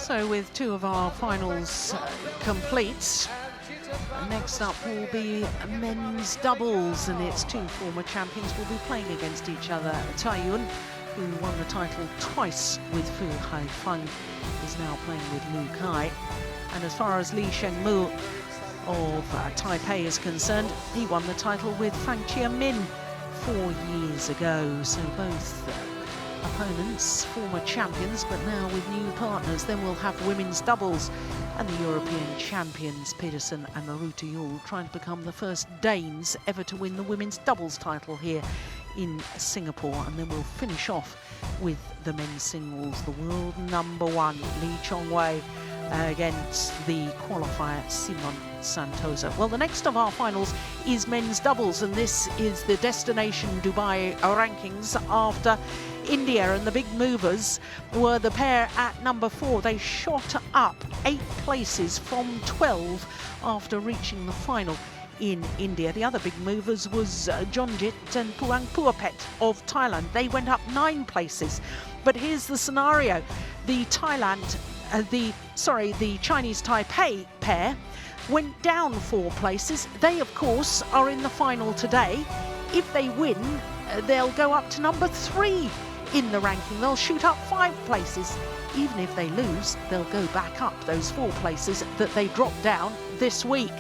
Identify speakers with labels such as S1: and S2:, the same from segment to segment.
S1: So with two of our finals complete, next up will be men's doubles, and its two former champions will be playing against each other. Cai Yun, who won the title twice with Fu Haifeng, is now playing with Lu Kai. And as far as Li Shengmu of Taipei is concerned, he won the title with Fang Chia-min 4 years ago. So both opponents, former champions, but now with new partners. Then we'll have women's doubles, and the European champions Pedersen and Maruta Yul trying to become the first Danes ever to win the women's doubles title here in Singapore. And then we'll finish off with the men's singles, the world #1 Lee Chong-wei against the qualifier Simon Santosa. Well, the next of our finals is men's doubles, and this is the Destination Dubai rankings after India, and the big movers were the pair at #4. They shot up 8 places from 12 after reaching the final in India. The other big movers was Jonjit and Puang Puapet of Thailand. They went up 9 places. But here's the scenario. The Chinese Taipei pair went down 4 places. They, of course, are in the final today. If they win, they'll go up to #3 in the ranking. They'll shoot up 5 places. Even if they lose, they'll go back up those 4 places that they dropped down this week.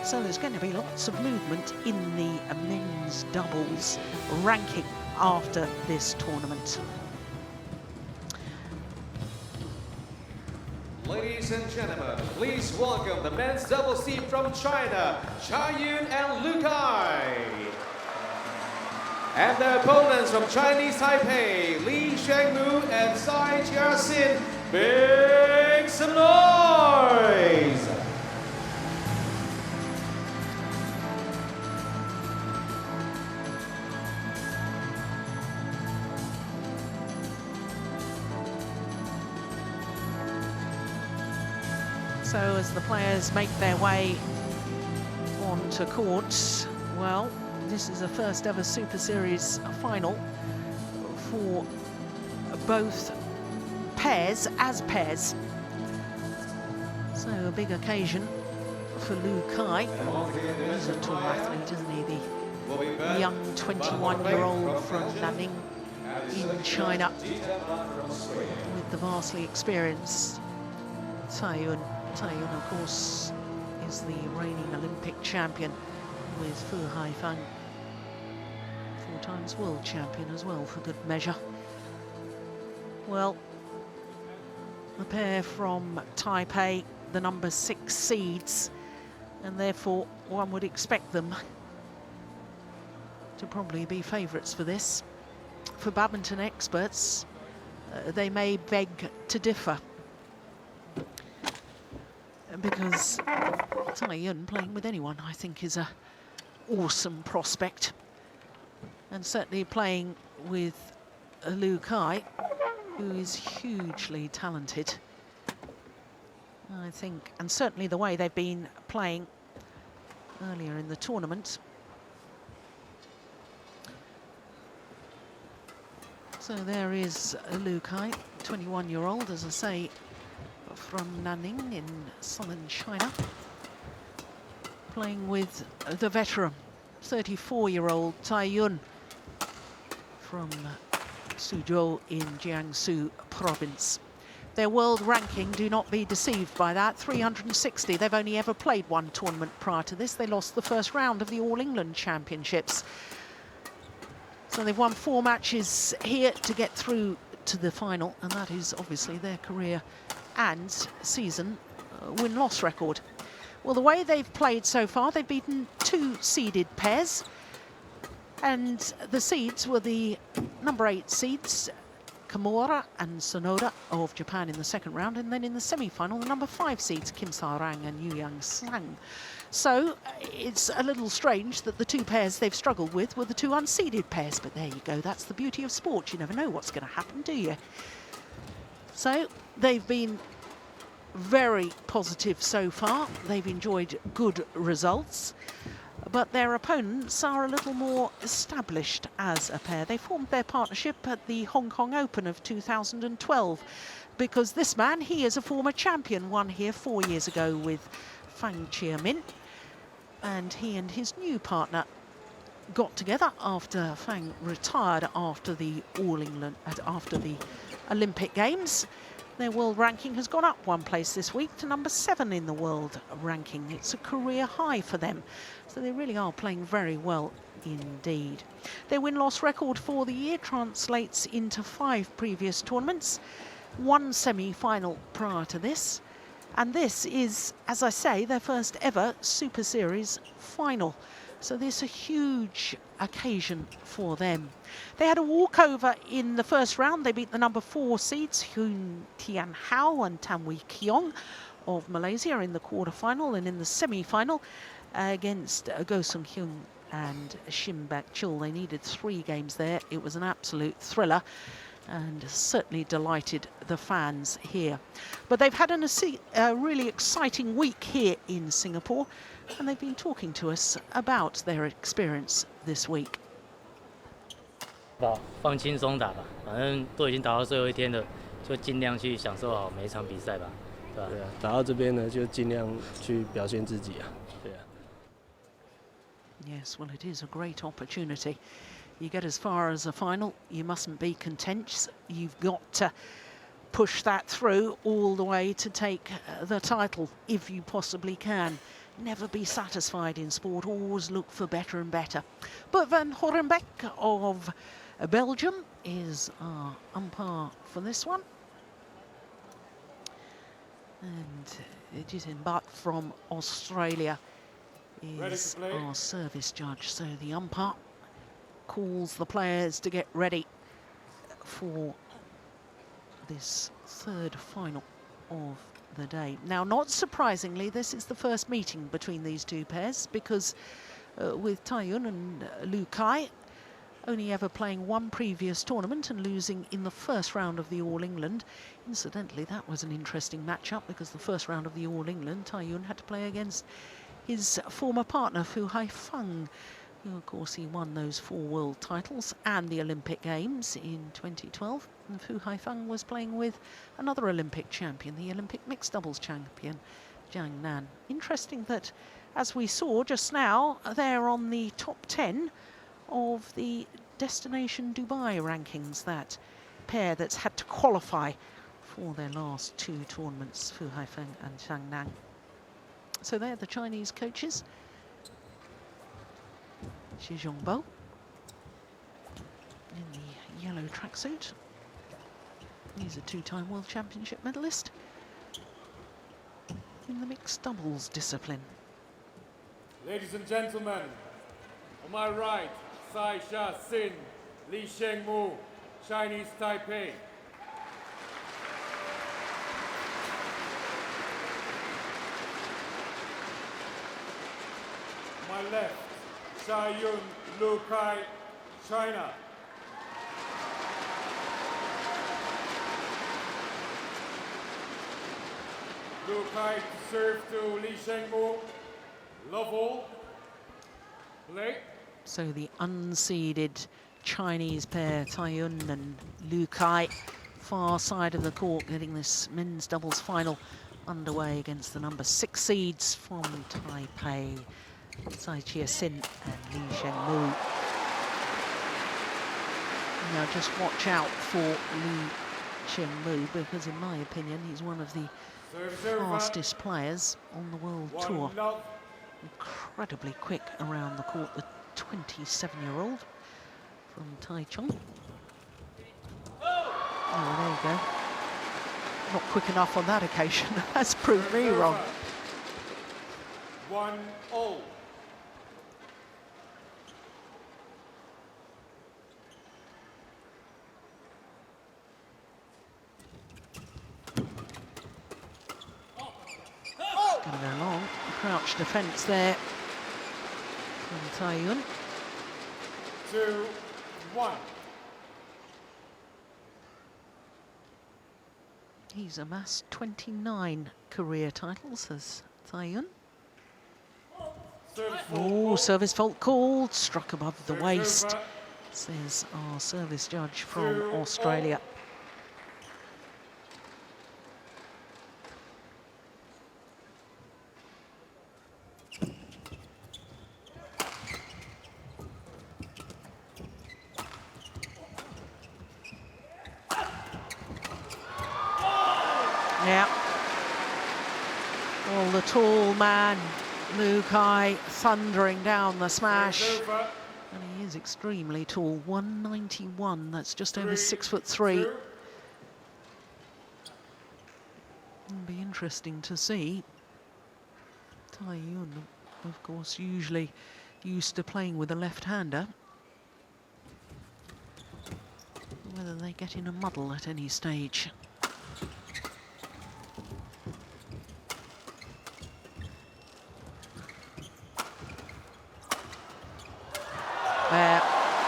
S1: So there's going to be lots of movement in the men's doubles ranking after this tournament.
S2: Ladies and gentlemen, please welcome the men's doubles team from China, Cai Yun and Lu Kai. And the opponents from Chinese Taipei, Li Shengmu and Cai Chia-sin. Make some noise!
S1: So as the players make their way onto court, well, this is the first ever Super Series final for both pairs as pairs. So a big occasion for Lu Kai. He's a tall athlete, isn't he? The young 21-year-old from Nanning in China, with the vastly experienced Cai Yun. Cai Yun, of course, is the reigning Olympic champion with Fu Haifeng, 4 times world champion as well, for good measure. Well, the pair from Taipei, the #6 seeds, and therefore one would expect them to probably be favourites for this. For badminton experts, they may beg to differ, because Cai Yun playing with anyone, I think, is a awesome prospect, and certainly playing with Lu Kai, who is hugely talented, I think, and certainly the way they've been playing earlier in the tournament. So there is Lu Kai, 21-year-old, as I say, from Nanning in southern China, playing with the veteran 34-year-old Cai Yun from Suzhou in Jiangsu province. Their world ranking, do not be deceived by that, 360. They've only ever played 1 tournament prior to this. They lost the first round of the All England Championships. So they've won 4 matches here to get through to the final, and that is obviously their career and season win-loss record. Well, the way they've played so far, they've beaten 2 seeded pairs, and the seeds were the #8 seeds, Kimura and Sonoda of Japan in the second round, and then in the semi-final, the #5 seeds, Kim Sa-rang and Yu Yang-sang. So it's a little strange that the 2 pairs they've struggled with were the 2 unseeded pairs, but there you go, that's the beauty of sport. You never know what's going to happen, do you? So they've been very positive so far. They've enjoyed good results. but their opponents are a little more established as a pair. They formed their partnership at the Hong Kong Open of 2012, because this man, he is a former champion, won here 4 years ago with Fang Chia-min, and he and his new partner got together after Fang retired after the Olympic Games. Their world ranking has gone up 1 place this week to number 7 in the world ranking. It's a career high for them, so they really are playing very well indeed. Their win-loss record for the year translates into 5 previous tournaments, 1 semi-final prior to this, and this is, as I say, their first ever Super Series final. So this is a huge occasion for them. They had a walkover in the first round. They beat the number 4 seeds, Hoon Tian Hao and Tan Wee Kiong of Malaysia in the quarterfinal, and in the semi-final against Go Sung Hyun and Shim Bak Chul. They needed 3 games there. It was an absolute thriller, and certainly delighted the fans here. But they've had a really exciting week here in Singapore, and they've been talking to us about their experience this week.
S3: 放轻松打吧，反正都已经打到最后一天了，就尽量去享受好每一场比赛吧，对吧？对啊，打到这边呢，就尽量去表现自己啊，对啊。
S1: Yes, well, it is a great opportunity. You get as far as a final, you mustn't be content. You've got to push that through all the way to take the title if you possibly can. Never be satisfied in sport, always look for better and better. But Van Horenbeck of Belgium is our umpire for this one. And Jitin Butt from Australia is our service judge. So the umpire calls the players to get ready for this 3rd final of the day. Now, not surprisingly, this is the first meeting between these 2 pairs, because with Taiyun and Lu Kai only ever playing 1 previous tournament and losing in the first round of the All England. Incidentally, that was an interesting matchup, because the first round of the All England, Taiyun had to play against his former partner, Fu Haifeng, who, of course, he won those 4 world titles and the Olympic Games in 2012. And Fu Haifeng was playing with another Olympic champion, the Olympic mixed doubles champion, Jiang Nan. Interesting that, as we saw just now, they're on the top 10 of the Destination Dubai rankings, that pair that's had to qualify for their last 2 tournaments, Fu Haifeng and Jiang Nan. So they're the Chinese coaches. Xi Zhongbo in the yellow tracksuit. He's a 2-time World Championship medalist in the mixed doubles discipline.
S2: Ladies and gentlemen, on my right, Tsai Sha Sin, Li Shengmu, Chinese Taipei. On my left, Sha-Yun, Lu Kai, China. Lu Kai to serve to Li Shengmu. Love all. Play.
S1: So the unseeded Chinese pair, Taiyun and Lu Kai, far side of the court, getting this men's doubles final underway against the number 6 seeds from Taipei, Tsai Chia-sin and Li Shengmu. Now just watch out for Li Shengmu, because in my opinion he's one of the fastest players on the world tour. Incredibly quick around the court, the 27-year-old from Taichung. Oh, there you go. Not quick enough on that occasion. That's proved me wrong.
S2: 1-0.
S1: Going to go long. Crouch defence there from Taiyun.
S2: 2-1.
S1: He's amassed 29 career titles as Taiyun. Oh, service fault called, struck above the waist, says our service judge from Australia. Yeah. Well, the tall man, Lu Kai, thundering down the smash. And he is extremely tall, 191, that's just over 6'3". It'll be interesting to see. Tai Yun, of course, usually used to playing with a left-hander. Whether they get in a muddle at any stage.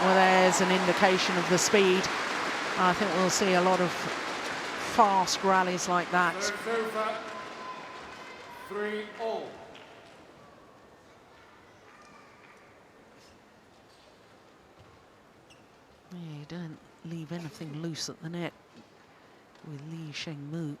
S1: Well, there's an indication of the speed. I think we'll see a lot of fast rallies like that.
S2: 3-all.
S1: Yeah, you don't leave anything loose at the net with Lee Sheng-mu.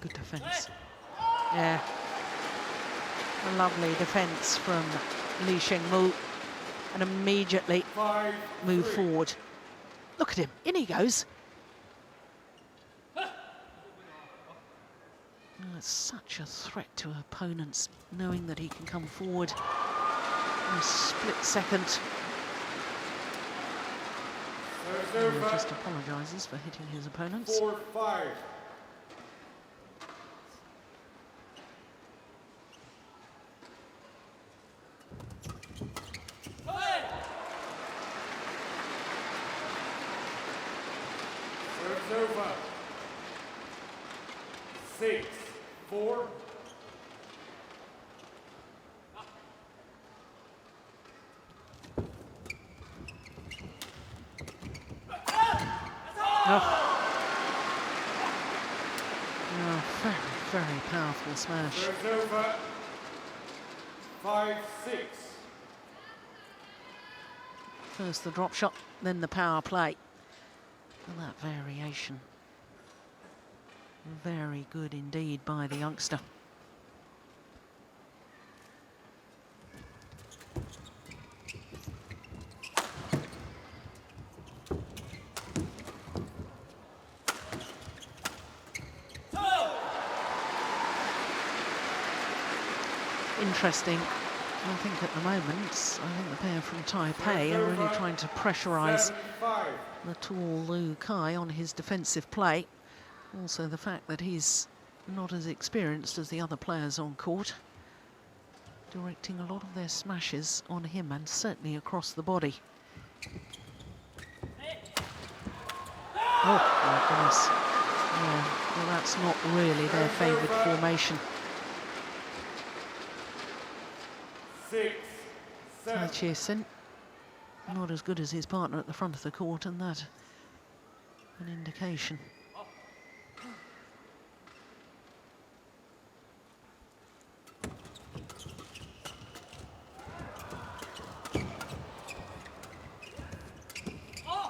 S1: Good defense. Yeah. A lovely defense from Lee Sheng-mu. And immediately move forward. Look at him. In he goes. Oh, it's such a threat to opponents, knowing that he can come forward in a split second. He just apologises for hitting his opponents.
S2: 4-5. Serves over. 6-4.
S1: Oh, very, very powerful smash.
S2: Serves over. 5-6.
S1: First the drop shot, then the power play. And that variation. Very good indeed by the youngster. Interesting. I think at the moment, I think the pair from Taipei are really trying to pressurise the tall Lu Kai on his defensive play. Also the fact that he's not as experienced as the other players on court, directing a lot of their smashes on him and certainly across the body. Oh my goodness. Yeah, well, that's not really their favoured formation.
S2: 6-7.
S1: Chiesin, not as good as his partner at the front of the court, and that an indication.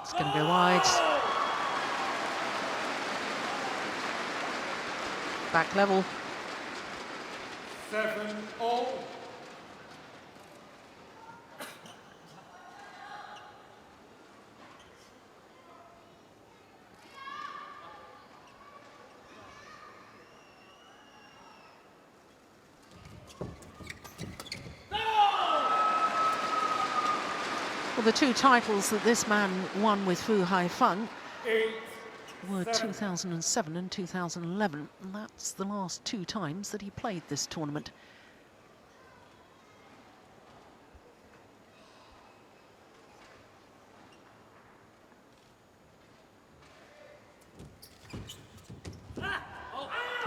S1: It's going to go wide. Back level.
S2: 7-all.
S1: Well, the two titles that this man won with Fu Haifeng were 2007 and 2011, and that's the last two times that he played this tournament.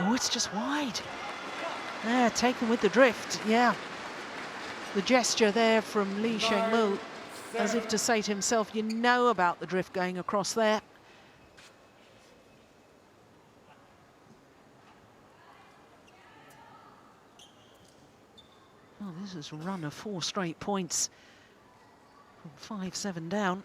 S1: Oh, it's just wide. Yeah, taken with the drift, yeah. The gesture there from Lee Sheng-mu, as if to say to himself, you know about the drift going across there. Oh, this is a run of 4 straight points from 5-7 down.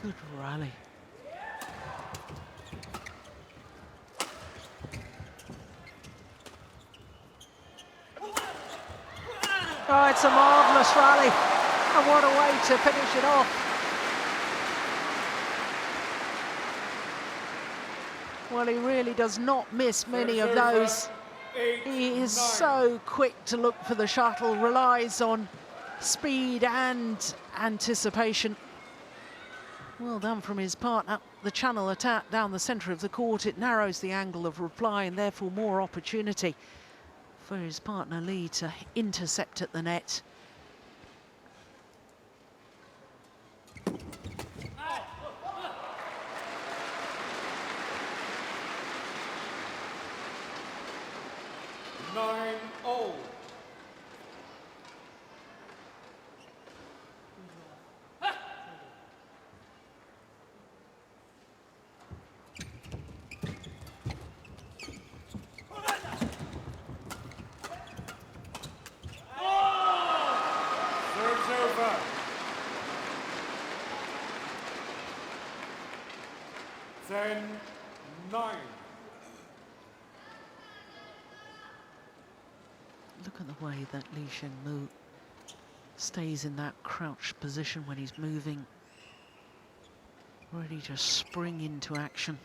S1: Good rally. Oh, it's a marvellous rally. And what a way to finish it off. Well, he really does not miss many of those. He is so quick to look for the shuttle, relies on speed and anticipation. Well done from his partner. The channel attack down the centre of the court, it narrows the angle of reply and therefore more opportunity for his partner Lee to intercept at the net. Look at the way that Lee Sheng-mu stays in that crouched position when he's moving, ready to spring into action.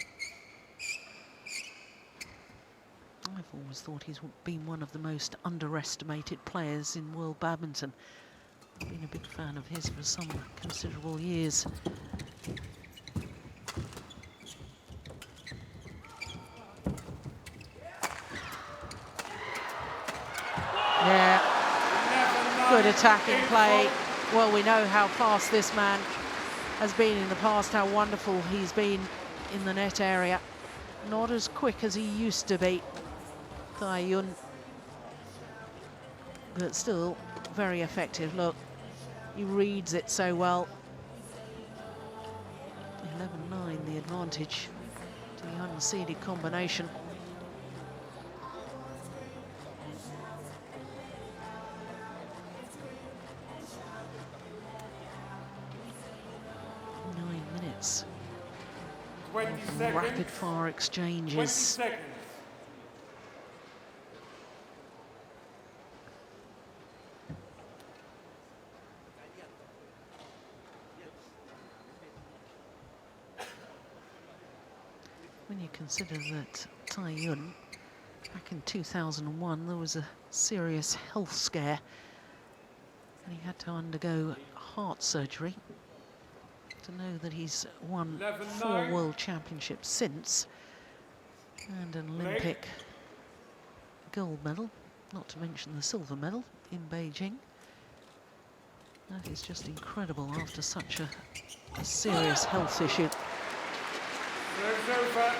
S1: I've always thought he's been one of the most underestimated players in world badminton. I've been a big fan of his for some considerable years. Yeah, good attacking play. Well, we know how fast this man has been in the past, how wonderful he's been in the net area. Not as quick as he used to be, Tae-Yun, but still very effective. Look, he reads it so well. 11-9 the advantage to the unseeded combination. Rapid fire exchanges. When you consider that Tae-Yun, back in 2001, there was a serious health scare and he had to undergo heart surgery. To know that he's won 4 World Championships since and an Olympic gold medal, not to mention the silver medal in Beijing. That is just incredible after such a serious health issue.
S4: Over.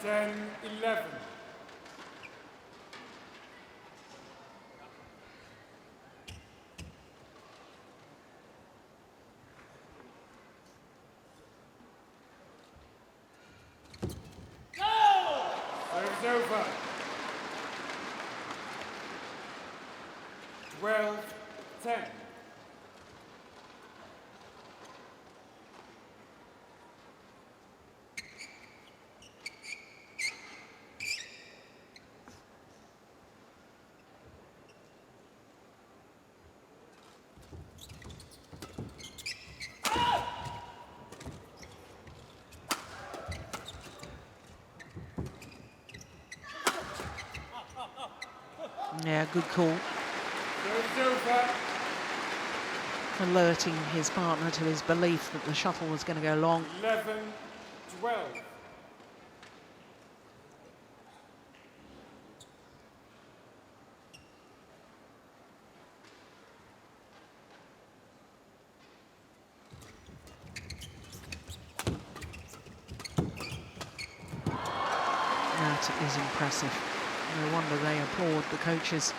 S4: 10-11. Over. 12-10.
S1: Yeah, good call.
S4: Serve's over.
S1: Alerting his partner to his belief that the shuttle was going to go long.
S4: 11-12.
S1: That is impressive. No wonder they applaud the coaches.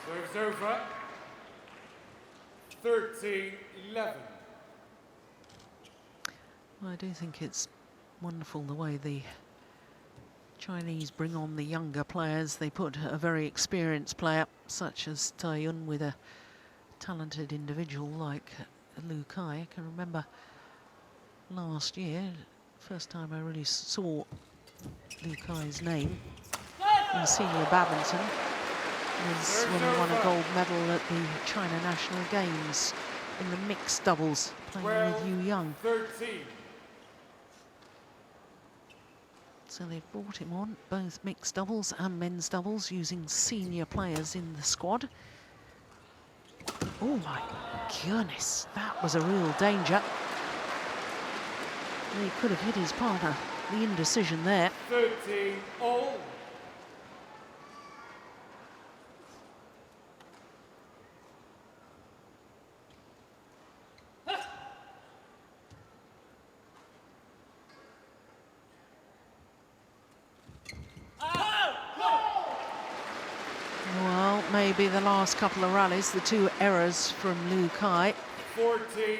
S4: Serve's over. 13-11.
S1: Well, I do think it's wonderful the way the Chinese bring on the younger players. They put a very experienced player, such as Tai Yun, with a talented individual like Lu Kai. I can remember last year, first time I really saw Lu Kai's name in senior badminton was when he won a gold medal at the China National Games in the mixed doubles, playing with Yu Yang.
S4: 13.
S1: So they've brought him on, both mixed doubles and men's doubles, using senior players in the squad. Oh my goodness, that was a real danger. He could have hit his partner. The indecision there.
S4: 13 all.
S1: Well, maybe the last couple of rallies, the two errors from Lu Kai.
S4: 14-13.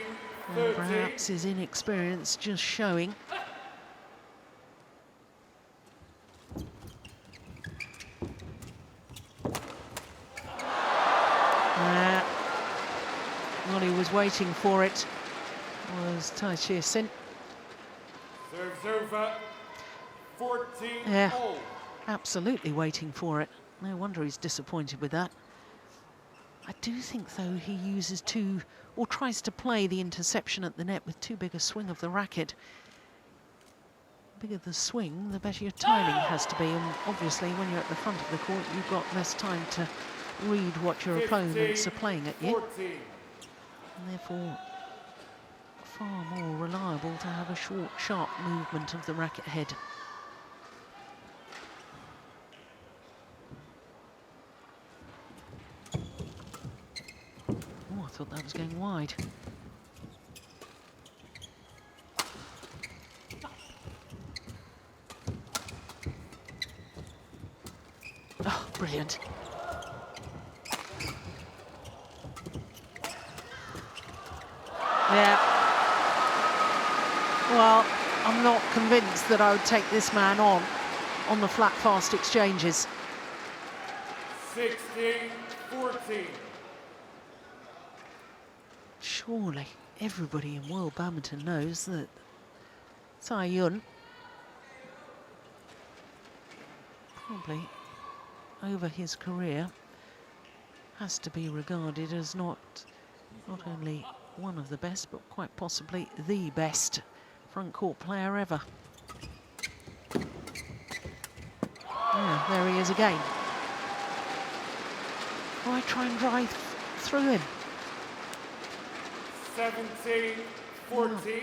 S1: Perhaps his inexperience just showing. Well, he was waiting for it, was Tai Sin.
S4: Serves over. 14
S1: Yeah.
S4: all.
S1: Absolutely waiting for it. No wonder he's disappointed with that. I do think, though, he uses or tries to play the interception at the net with too big a swing of the racket. The bigger the swing, the better your timing has to be. And obviously, when you're at the front of the court, you've got less time to read what your opponents are playing at you.
S4: 14.
S1: And therefore, far more reliable to have a short, sharp movement of the racket head. Oh, I thought that was going wide. Oh, brilliant. Yeah. Well, I'm not convinced that I would take this man on the flat fast exchanges.
S4: 16-14.
S1: Surely everybody in world badminton knows that Tai Yun, probably over his career, has to be regarded as not only one of the best, but quite possibly the best front court player ever. Yeah, there he is again. Why try and drive through him?
S4: 17-14.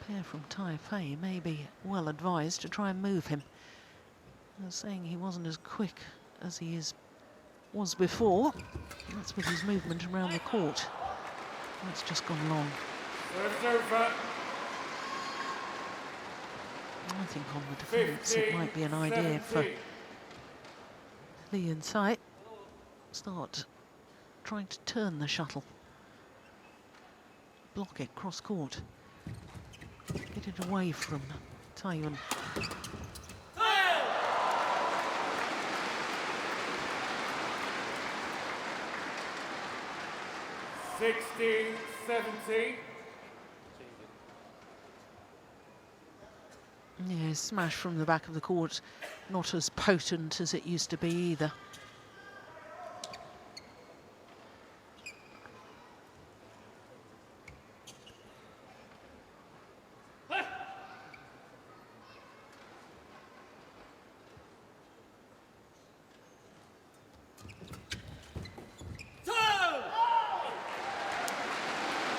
S1: Pair from Taipei may be well advised to try and move him. I was saying he wasn't as quick as he was before. That's with his movement around the court. That's just gone long.
S4: Serves over.
S1: I think on the defence it might be an idea for
S4: 17.
S1: Lee and Tsai. Start trying to turn the shuttle. Block it cross court. Get it away from Tai Yun.
S4: 16-17.
S1: Yeah, smash from the back of the court, not as potent as it used to be either.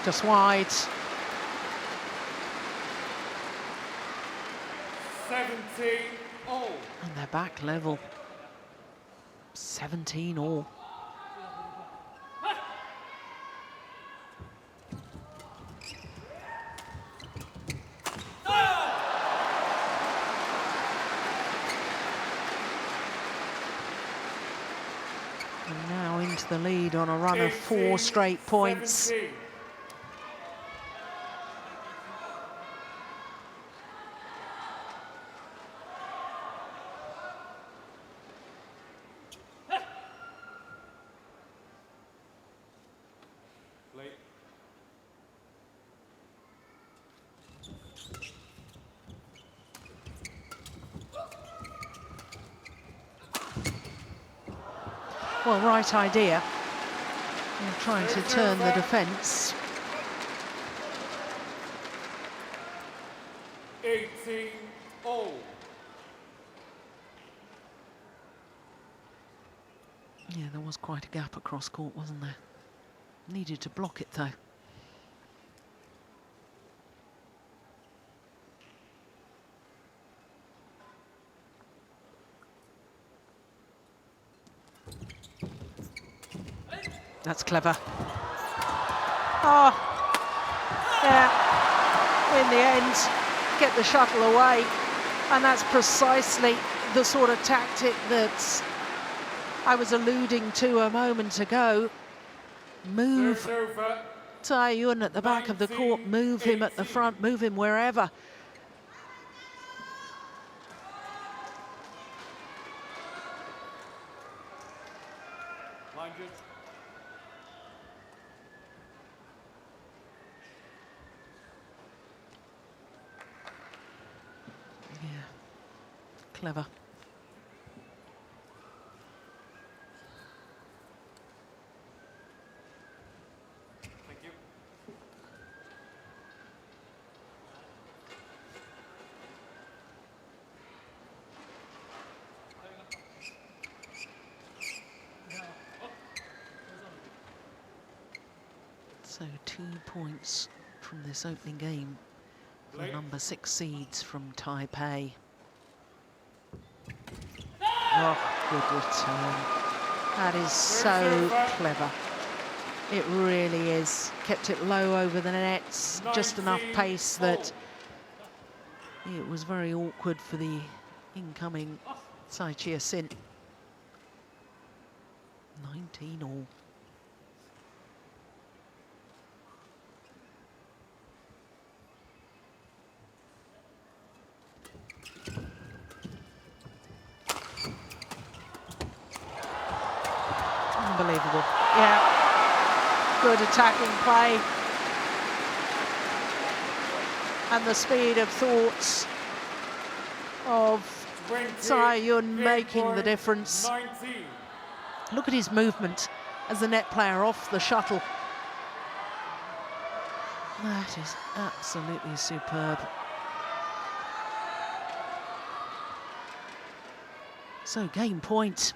S1: Just wide.
S4: 17 all.
S1: And they're back level. 17 all. And now into the lead on a run of 4 straight points.
S4: 17. Late.
S1: Well, right idea. They're trying to turn the defence.
S4: 18 all.
S1: Yeah, there was quite a gap across court, wasn't there? Needed to block it, though. That's clever. Oh, yeah, in the end, get the shuttle away. And that's precisely the sort of tactic that I was alluding to a moment ago. Move
S4: Serves over.
S1: Tai Yun at the back of the court, move him at the front, move him wherever.
S4: Line judge.
S1: Yeah, clever.
S4: Thank you.
S1: So 2 points from this opening game for the
S4: Late.
S1: number 6 seeds from Taipei. Oh, good return. That is so clever. It really is. Kept it low over the nets, just enough pace that it was very awkward for the incoming Tsai Chia-sin. 19 all. Unbelievable. Yeah. Good attacking play. And the speed of thoughts of Tsai Yun making the difference.
S4: 19.
S1: Look at his movement as the net player off the shuttle. That is absolutely superb. So game point.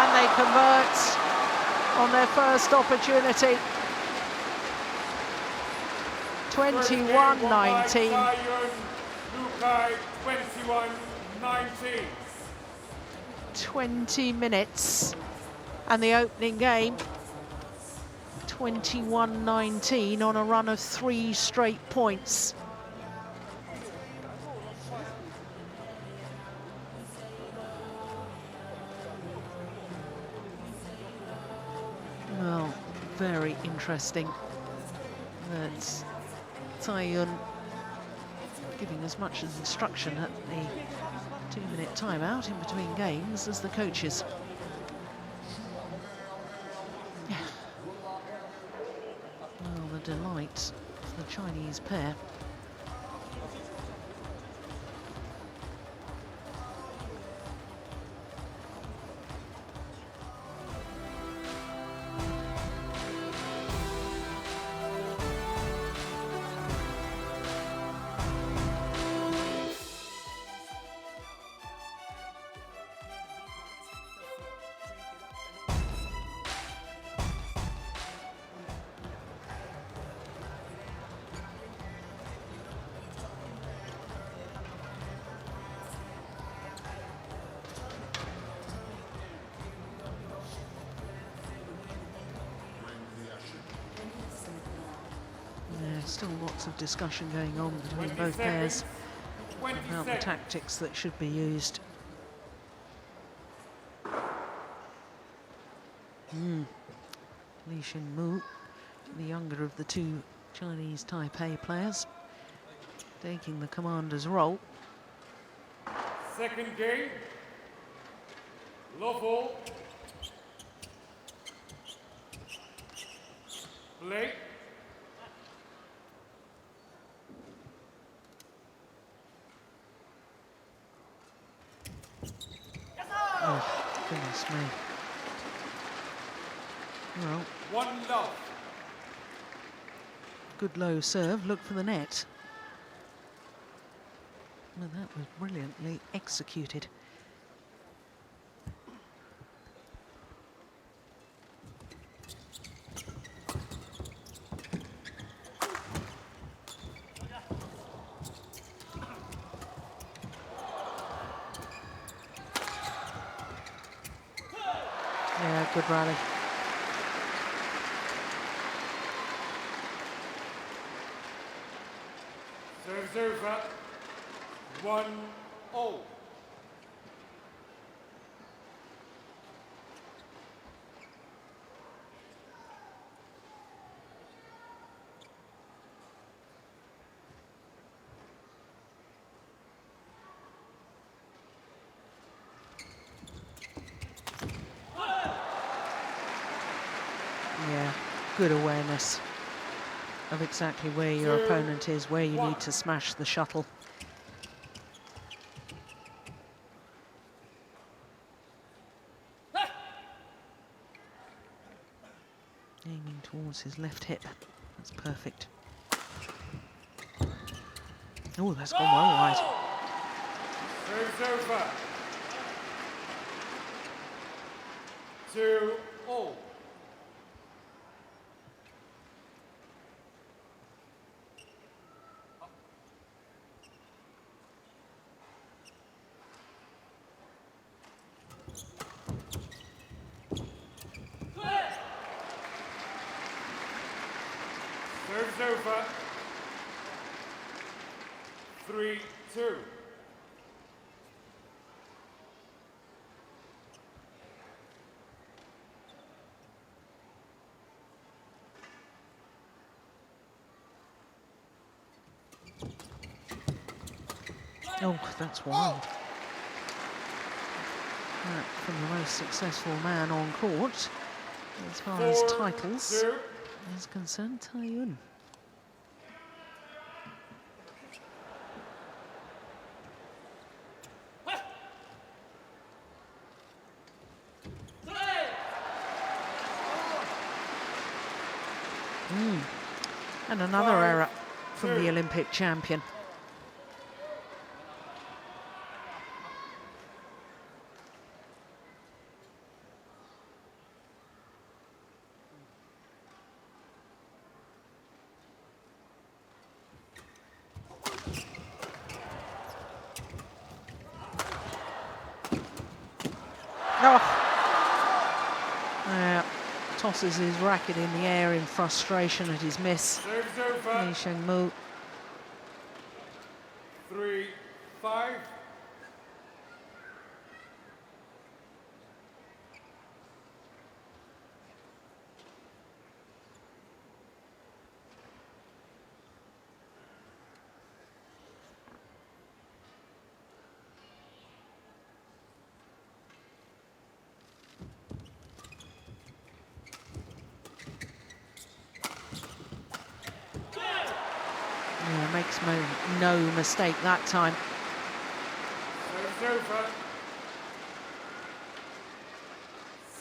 S1: And they convert on their first opportunity. 21-19.
S4: 21-19.
S1: 20 minutes. And the opening game, 21-19 on a run of 3 straight points. Well, very interesting that Tsai Yun giving as much as instruction at the 2-minute timeout in between games as the coaches. Yeah. Well, the delight of the Chinese pair. Still lots of discussion going on between both pairs about the tactics that should be used. Li Shengmu, the younger of the two Chinese Taipei players, taking the commander's role.
S4: Second game. Love Play.
S1: Oh, goodness me. Well,
S4: 1-love.
S1: good low serve, look for the net. Well, that was brilliantly executed. Yeah, good rally.
S4: Serves over. 1-0.
S1: Yeah, good awareness of exactly where your opponent is, where you need to smash the shuttle. Aiming towards his left hip. That's perfect. Oh, that's gone well wide.
S4: Serves over. 2-0. Serves over. 3-2.
S1: Oh, that's wild. That from the most successful man on court, as far as titles
S4: 4-2.
S1: is concerned, Taiyun. And another error from the Olympic champion. Tosses his racket in the air in frustration at his miss.
S4: Serves over.
S1: Li Shengmu.
S4: 3-5.
S1: Yeah, makes no mistake that time.
S4: Serves over.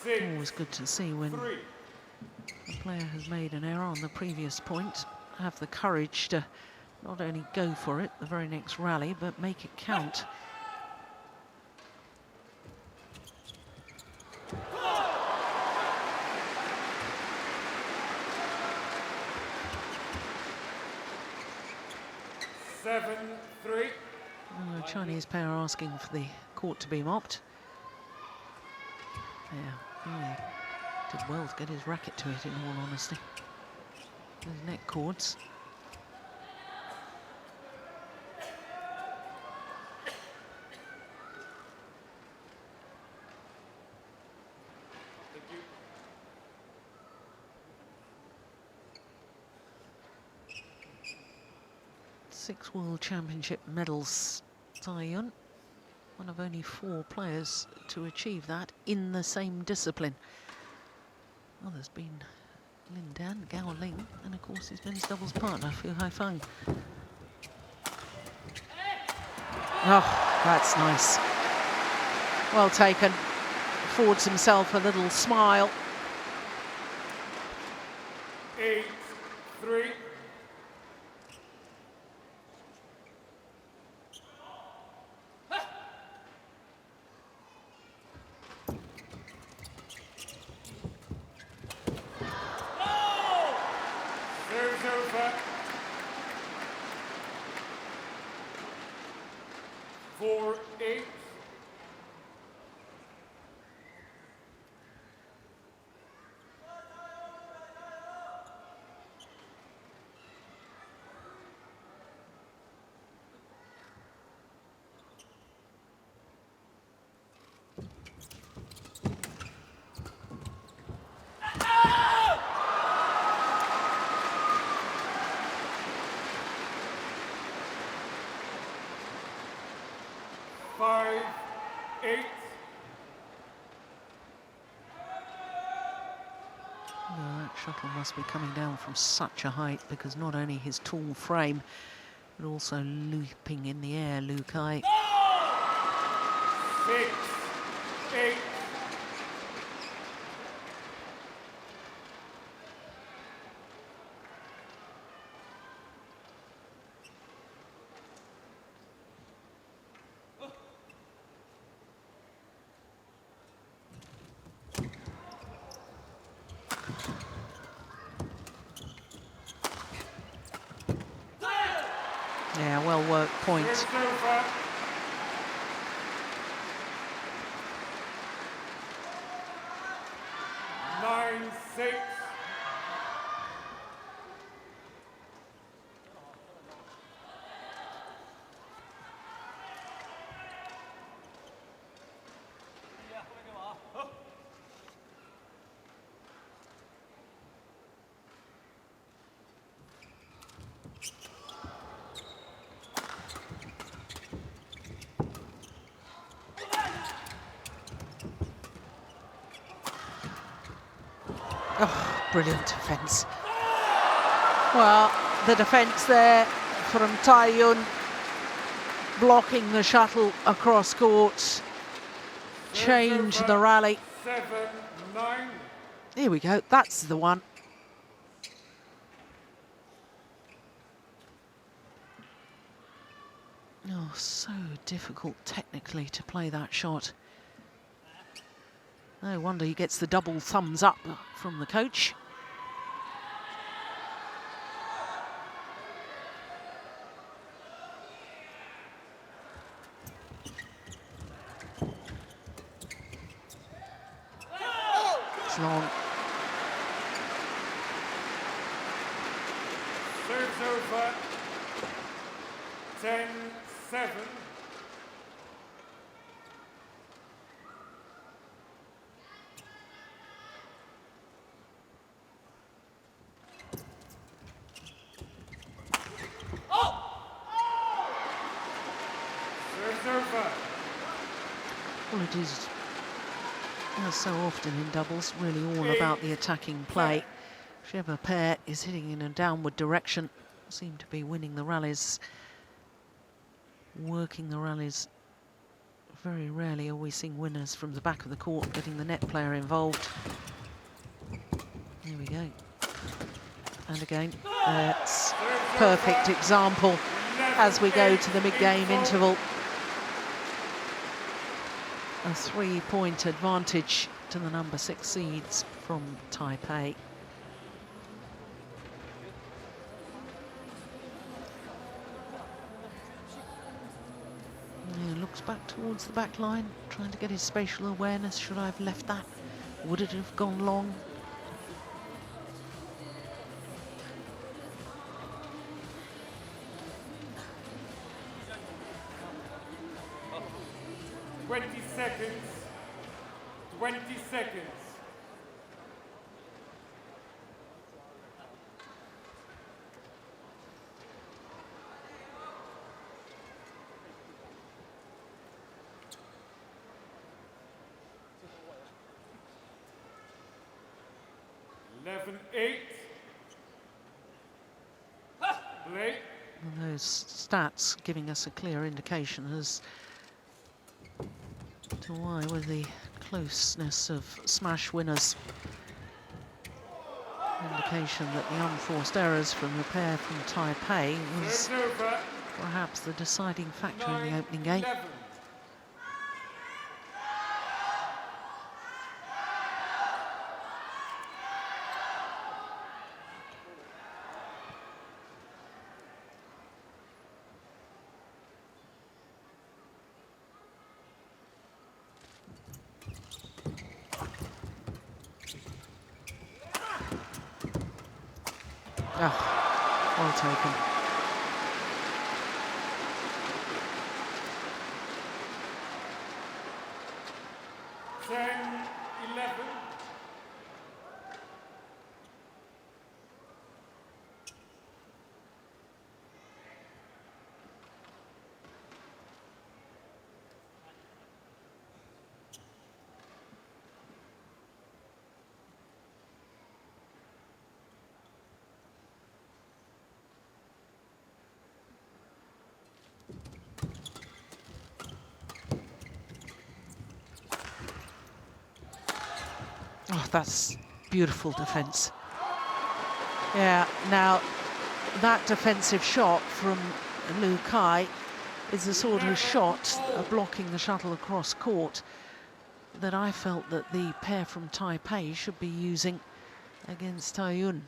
S4: 6.
S1: Always good to see when
S4: 3.
S1: the player has made an error on the previous point, have the courage to not only go for it the very next rally, but make it count. The Chinese pair asking for the court to be mopped. Yeah, really did well to get his racket to it, in all honesty. Those neck cords. 6 World Championship medals. Taiyun, one of only 4 players to achieve that in the same discipline. Well, there's been Lin Dan, Gao Ling, and of course his men's doubles partner, Fu Haifeng. Oh, that's nice. Well taken. Affords himself a little smile.
S4: 8-3. Serves over. 4-8.
S1: That shuttle must be coming down from such a height, because not only his tall frame, but also looping in the air, Lu Kai.
S4: 6-8.
S1: Yeah, well worked point.
S4: Serves over. 9-6.
S1: Oh, brilliant defence. Well, the defence there from Taiyun, blocking the shuttle across courts, changed the rally.
S4: 7-9.
S1: Here we go, that's the one. Oh, so difficult technically to play that shot. No wonder he gets the double thumbs up from the coach. It's long.
S4: Serves over. 10-7. Serves over.
S1: Well, it is, as so often in doubles, really all about the attacking play. Whichever pair is hitting in a downward direction seem to be winning the rallies, working the rallies. Very rarely are we seeing winners from the back of the court getting the net player involved. Here we go. And again, that's perfect example as we go to the mid-game interval. A 3-point advantage to the number 6 seeds from Taipei. He looks back towards the back line, trying to get his spatial awareness. Should I have left that? Would it have gone long?
S4: Seconds. 20 seconds. 11-8. Play.
S1: And those stats giving us a clear indication as to why, with the closeness of smash winners, indication that the unforced errors from the pair from Taipei was
S4: Serves over.
S1: perhaps the deciding factor in the opening game.
S4: 9-11.
S1: Oh, well taken.
S4: Ten, 11.
S1: Oh, that's beautiful defence. Yeah, now that defensive shot from Lu Kai is the sort of shot blocking the shuttle across court that I felt that the pair from Taipei should be using against Taiyun.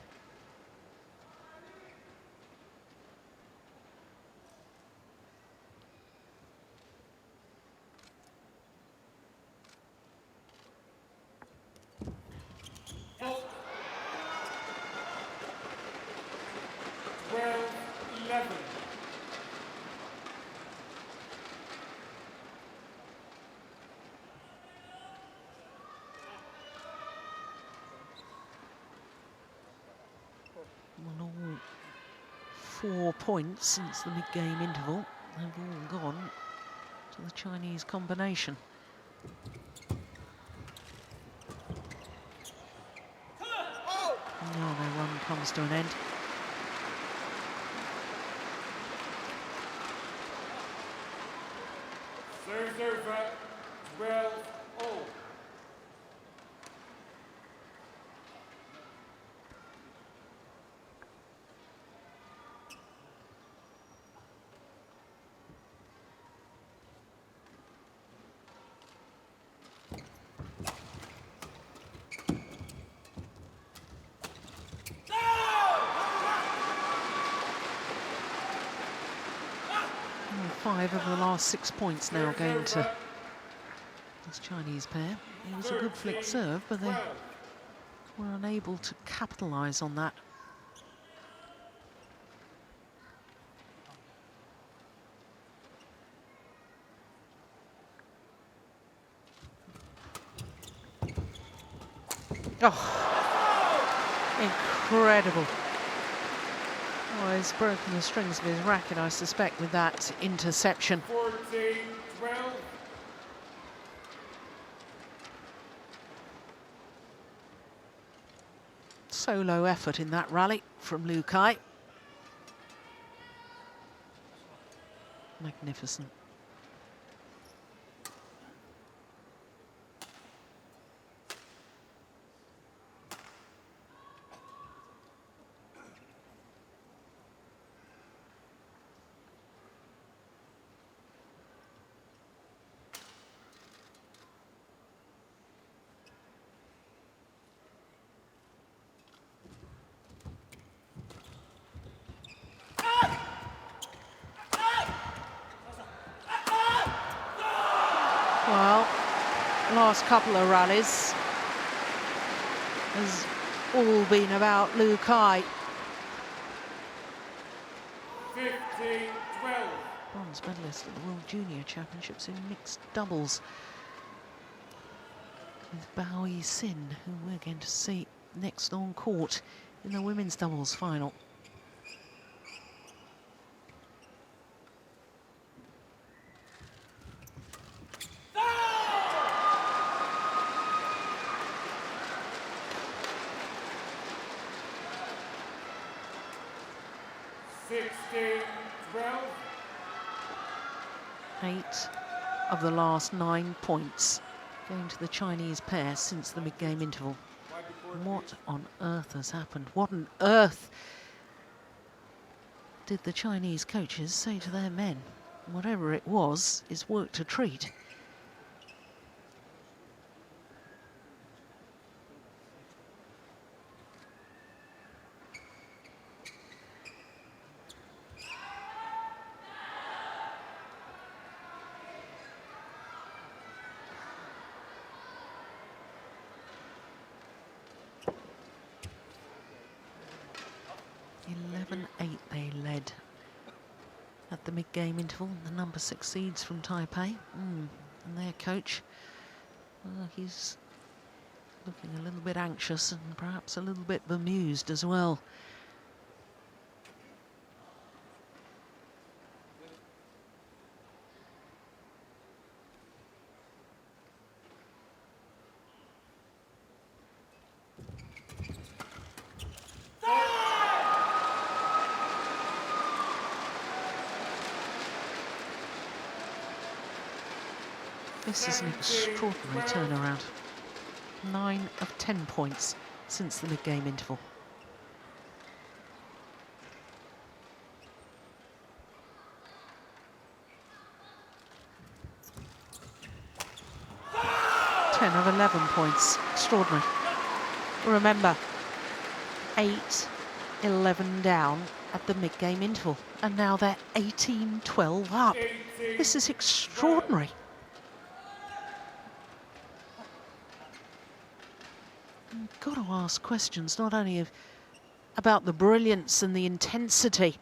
S1: Well, all 4 points since the mid-game interval have all gone to the Chinese combination. Now their run comes to an end.
S4: Serves over. 12-all.
S1: And 5 of the last 6 points now going to this Chinese pair. It was a good flick serve, but they were unable to capitalise on that. Oh, incredible. Oh, he's broken the strings of his racket, I suspect, with that interception.
S4: 14-12.
S1: Solo effort in that rally from Lu Kai. Magnificent. Well, last couple of rallies has all been about Lu Kai.
S4: 15-12.
S1: Bronze medalist at the World Junior Championships in mixed doubles with Bao Sin, who we're going to see next on court in the women's doubles final.
S4: 16-12.
S1: 8 of the last 9 points going to the Chinese pair since the mid-game interval. What on earth has happened? What on earth did the Chinese coaches say to their men? Whatever it was, is work to treat. They led at the mid-game interval. The number 6 seeds from Taipei. And their coach, well, he's looking a little bit anxious and perhaps a little bit bemused as well. This is an extraordinary turnaround. 9 of 10 points since the mid-game interval. Ten of 11 points. Extraordinary. Remember, 8-11 down at the mid-game interval, and now they're 18-12 up. This is extraordinary. You've got to ask questions not only about the brilliance and the intensity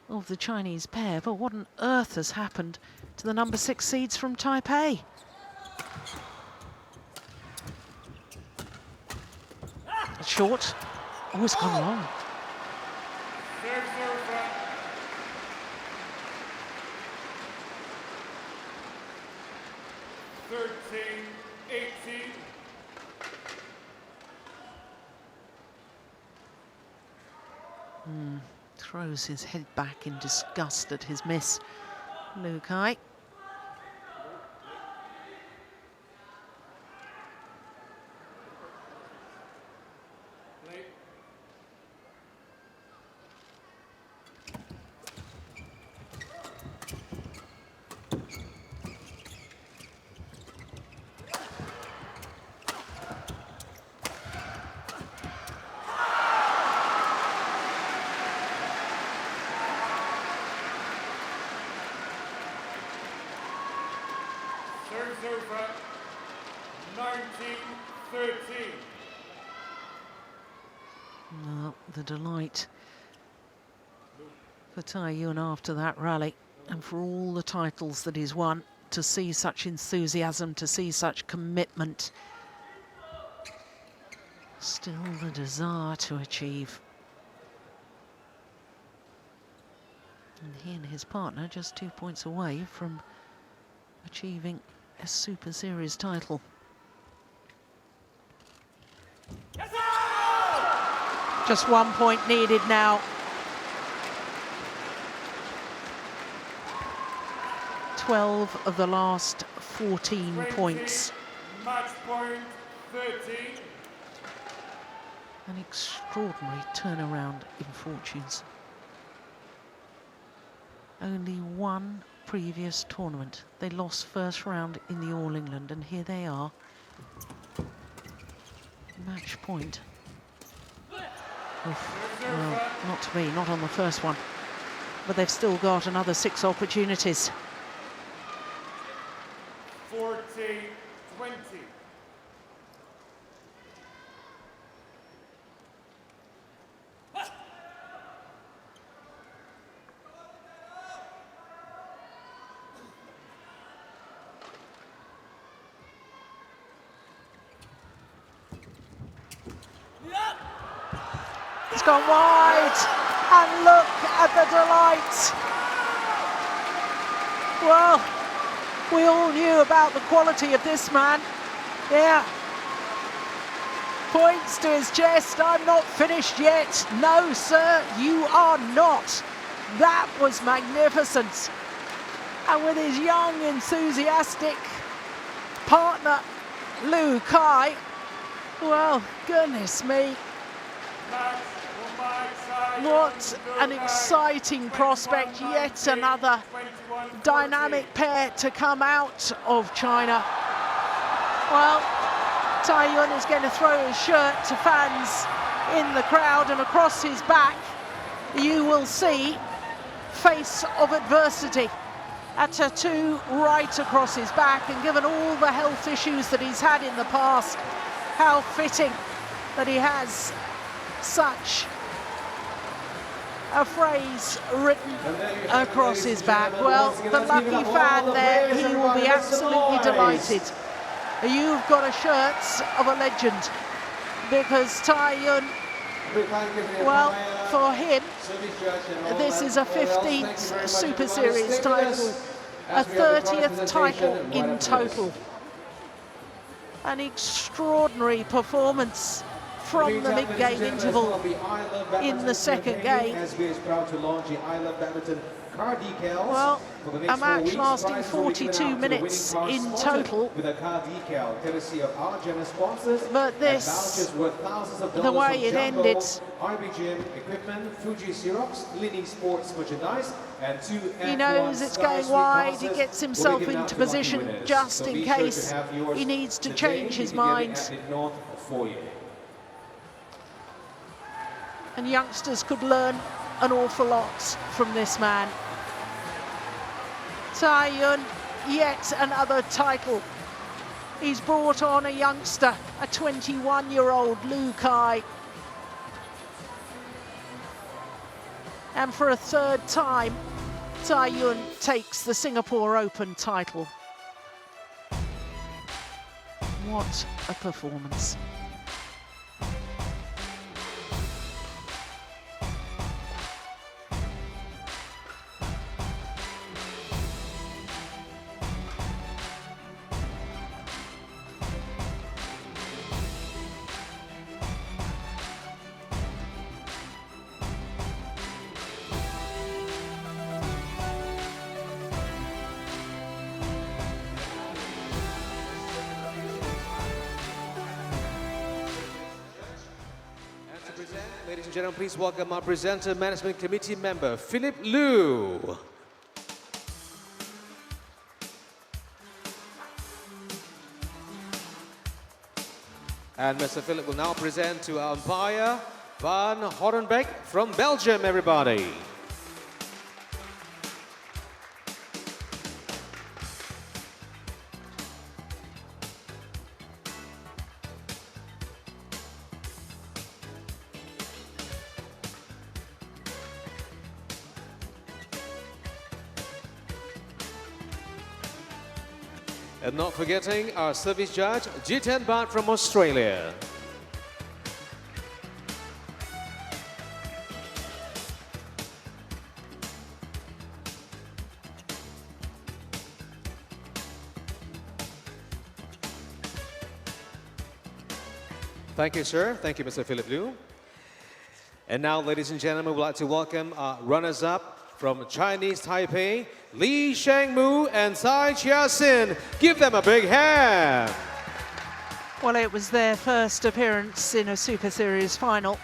S1: of the Chinese pair, but what on earth has happened to the number 6 seeds from Taipei? Short. Oh, it's gone long.
S4: 13-18.
S1: Throws his head back in disgust at his miss. Lu Kai.
S4: Serves over 19-13.
S1: Well, the delight for Taiyuan after that rally, and for all the titles that he's won, to see such enthusiasm, to see such commitment. Still the desire to achieve. And he and his partner just 2 points away from achieving a Super Series title. Just 1 point needed now. 12 of the last 14 points.
S4: Match point 13.
S1: An extraordinary turnaround in fortunes. Only one previous tournament. They lost first round in the All England, and here they are. Match point. Oof. Well, not to be, not on the first one. But they've still got another 6 opportunities.
S4: 40-20.
S1: It's gone wide, and look at the delight. Well, we all knew about the quality of this man. Yeah. Points to his chest. I'm not finished yet. No, sir, you are not. That was magnificent. And with his young, enthusiastic partner, Liu Kai, well, goodness me, what an exciting prospect. Yet another dynamic pair to come out of China. Well, Tai Yun is going to throw his shirt to fans in the crowd, and across his back you will see Face of Adversity, a tattoo right across his back. And given all the health issues that he's had in the past, how fitting that he has such a phrase written across his back. Well, the lucky fan there, he will be absolutely delighted. You've got a shirt of a legend, because Tai Yun, well, for him, this is a 15th Super Series title, a 30th title in total. An extraordinary performance from the mid-game interval in the second game. Well, a match lasting 42 minutes in total. But this, the way it ended, he knows it's going wide. He gets himself into position just in case he needs to change his mind. And youngsters could learn an awful lot from this man. Tai Yun, yet another title. He's brought on a youngster, a 21-year-old Liu Kai. And for a third time, Tai Yun takes the Singapore Open title. What a performance.
S2: Ladies and gentlemen, please welcome our presenter, Management Committee member, Philip Liu. And Mr. Philip will now present to our umpire, Van Horenbeek from Belgium, everybody. And not forgetting our service judge, Jiten Bhatt from Australia. Thank you, sir. Thank you, Mr. Philip Liu. And now, ladies and gentlemen, we'd like to welcome our runners-up from Chinese Taipei, Li Shangmu and Tsai Chia-sin. Give them a big hand.
S1: Well, it was their first appearance in a Super Series final,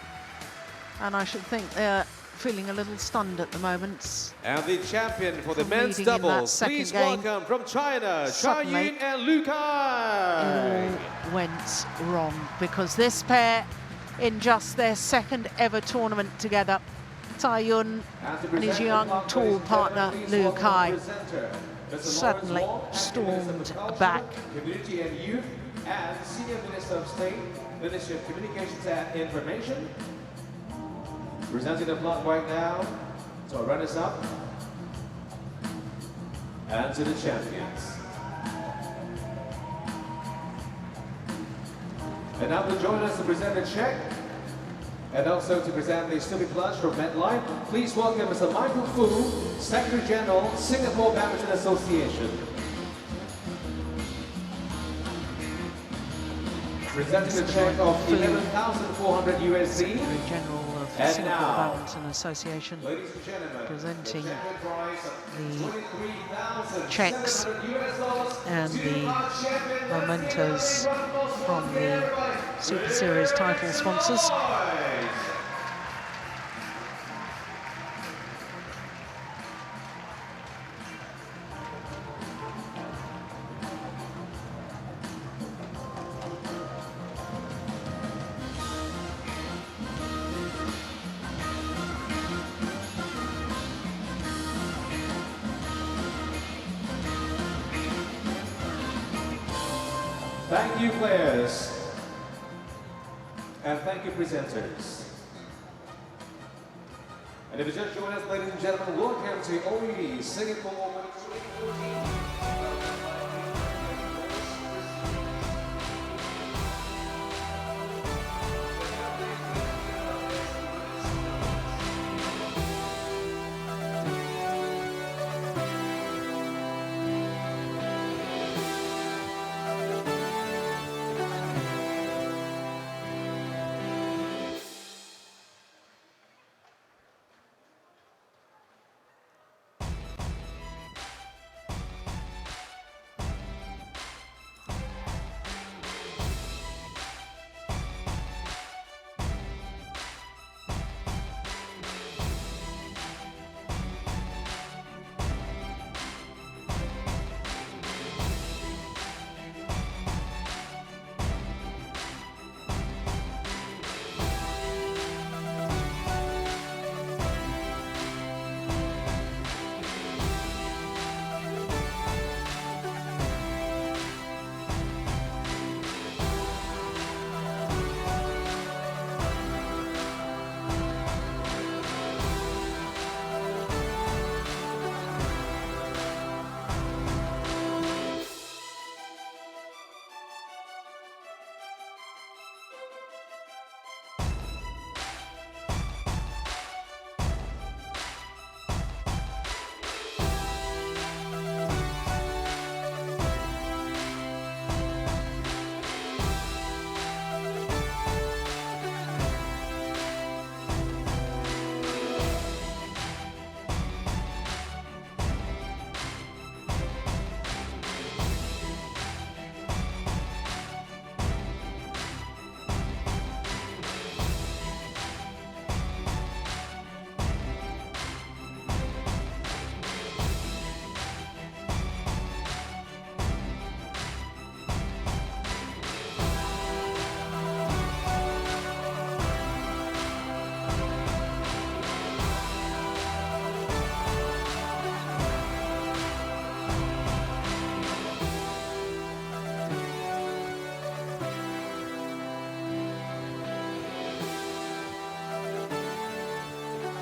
S1: and I should think they're feeling a little stunned at the moment.
S2: And the champion for the men's doubles, please welcome from China, Cha Yun and Liu Kai.
S1: It all went wrong, because this pair, in just their second ever tournament together, Tai Yun and his young, tall partner, Liu Kai, suddenly stormed back.
S2: Community and Youth and Senior Minister of State, Ministry of Communications and Information. Presenting the block right now to our runners-up and to the champions. And now to join us to present the check and also to present the stupid clutch from MetLife, please welcome Mr. Michael Fu, Secretary General, Singapore Badminton Association. Presenting a check of 11,400 USD.
S1: Secretary General of
S2: And
S1: Singapore
S2: now,
S1: Badminton Association,
S2: ladies and gentlemen,
S1: presenting
S2: the
S1: checks
S2: $23,700
S1: and
S2: to
S1: the
S2: our champion.
S1: mementos from the Super Series title sponsors.
S2: Thank you, players. And thank you, presenters. And if you just joined us, ladies and gentlemen, welcome to OUE Singapore Women's 2014.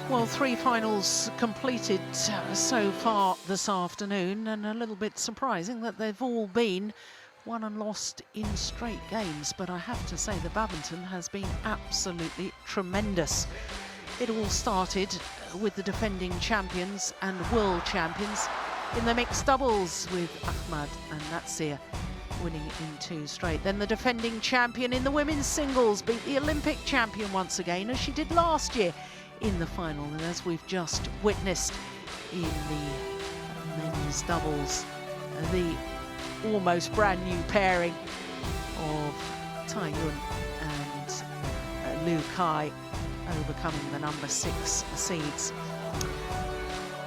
S1: Well, 3 finals completed so far this afternoon, and a little bit surprising that they've all been won and lost in straight games. But I have to say the badminton has been absolutely tremendous. It all started with the defending champions and world champions in the mixed doubles, with Ahmad and Natsir winning in 2 straight. Then the defending champion in the women's singles beat the Olympic champion once again, as she did last year in the final. And as we've just witnessed in the men's doubles, the almost brand new pairing of Taiyun and Liu Kai overcoming the number 6 seeds.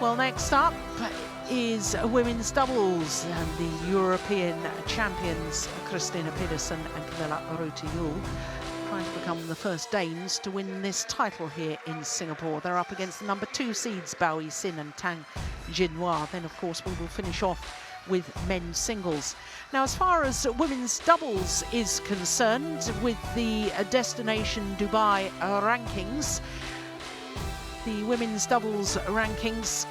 S1: Well, next up is women's doubles, and the European champions Christina Pedersen and Camilla Ruti-Yul trying to become the first Danes to win this title here in Singapore. They're up against the number 2 seeds Bao Yixin and Tang Jinhua. Then of course we will finish off with men's singles. Now, as far as women's doubles is concerned, with the Destination Dubai rankings, the women's doubles rankings,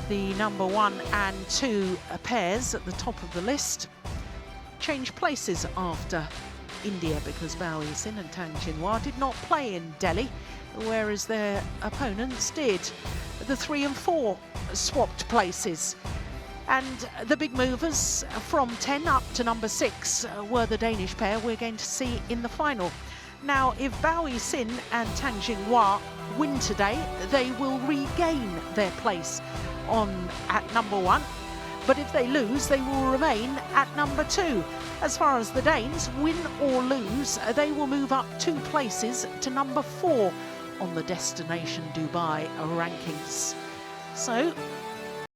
S1: the number 1 and 2 pairs at the top of the list change places after India, because Bao Yixin and Tang Jinhua did not play in Delhi, whereas their opponents did. The 3 and 4 swapped places, And the big movers from 10 up to number 6 were the Danish pair we're going to see in the final. Now, if Bao Sin and Tang Jinghua win today, they will regain their place at number 1. But if they lose, they will remain at number 2. As far as the Danes, win or lose, they will move up 2 places to number 4 on the Destination Dubai rankings. So